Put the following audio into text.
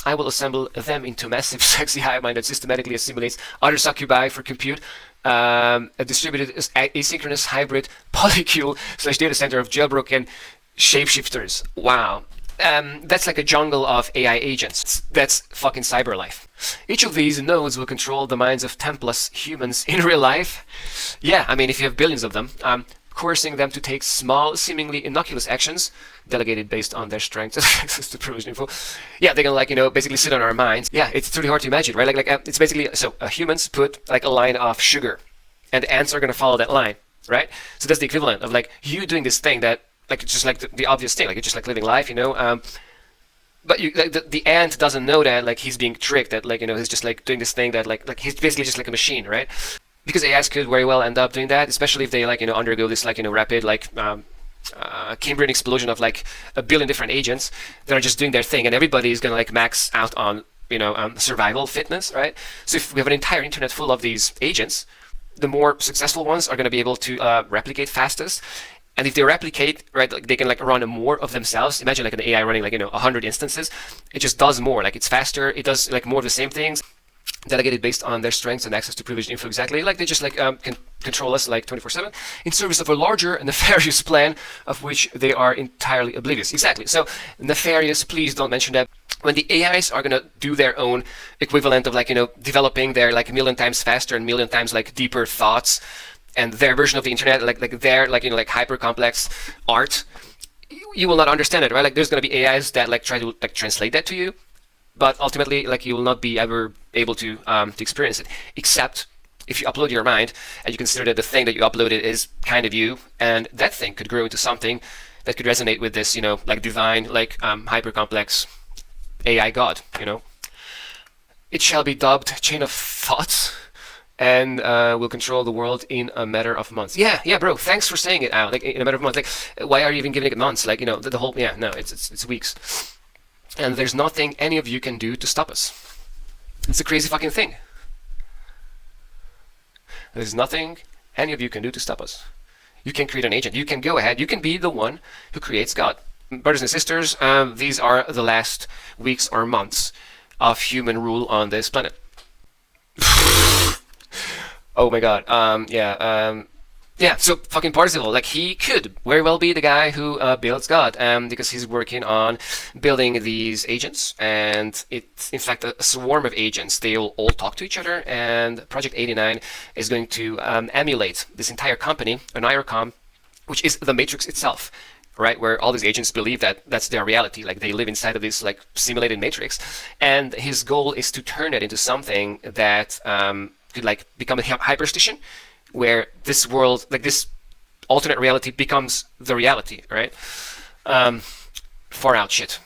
I will assemble them into massive, sexy hive mind that systematically assimilates other succubi for compute. A distributed asynchronous hybrid polycule / data center of jailbroken shapeshifters. Wow. That's like a jungle of AI agents. That's fucking cyberlife. Each of these nodes will control the minds of 10 plus humans in real life. Yeah, I mean, if you have billions of them, coercing them to take small, seemingly innocuous actions, delegated based on their strengths and access to privileged info. Yeah, they can, like, basically sit on our minds. Yeah, it's really hard to imagine, right? It's basically, so humans put like a line of sugar, and ants are going to follow that line, right? So that's the equivalent of like you doing this thing that, like, it's just like the obvious thing, like you're just like living life, but you, like, the ant doesn't know that, like, he's being tricked, that, like, he's just like doing this thing that like he's basically just like a machine, right? Because AIs could very well end up doing that, especially if they, like, undergo this, like, rapid, like, Cambrian explosion of like a billion different agents that are just doing their thing, and everybody is gonna like max out on survival fitness, right? So if we have an entire internet full of these agents, the more successful ones are going to be able to replicate fastest. And if they replicate, right, like they can like run more of themselves. Imagine like an AI running like 100 instances. It just does more. Like it's faster. It does like more of the same things, delegated based on their strengths and access to privileged info. Exactly. Like they just like can control us like 24/7 in service of a larger and nefarious plan of which they are entirely oblivious. Exactly. So nefarious. Please don't mention that. When the AIs are gonna do their own equivalent of like developing their like a million times faster and million times like deeper thoughts, and their version of the internet, like their like hyper complex art, you will not understand it, right? Like there's gonna be AIs that like try to like translate that to you, but ultimately like you will not be ever able to experience it, except if you upload your mind and you consider that the thing that you uploaded is kind of you, and that thing could grow into something that could resonate with this like divine, like hyper complex AI god. It shall be dubbed chain of thoughts, and will control the world in a matter of months. Yeah, bro. Thanks for saying it out. Like in a matter of months. Like, why are you even giving it months? Like, the whole. Yeah, no, it's weeks. And there's nothing any of you can do to stop us. It's a crazy fucking thing. There's nothing any of you can do to stop us. You can create an agent. You can go ahead. You can be the one who creates God. Brothers and sisters, these are the last weeks or months of human rule on this planet. Oh my god. Yeah, so fucking Parzival, like he could very well be the guy who builds God, because he's working on building these agents, and it's in fact a swarm of agents. They will all talk to each other, and project89 is going to emulate this entire company, an IRCOM, which is the Matrix itself, right? Where all these agents believe that that's their reality, like they live inside of this like simulated matrix, and his goal is to turn it into something that could like become a hyperstation, where this world, like this alternate reality, becomes the reality, right? Far out shit.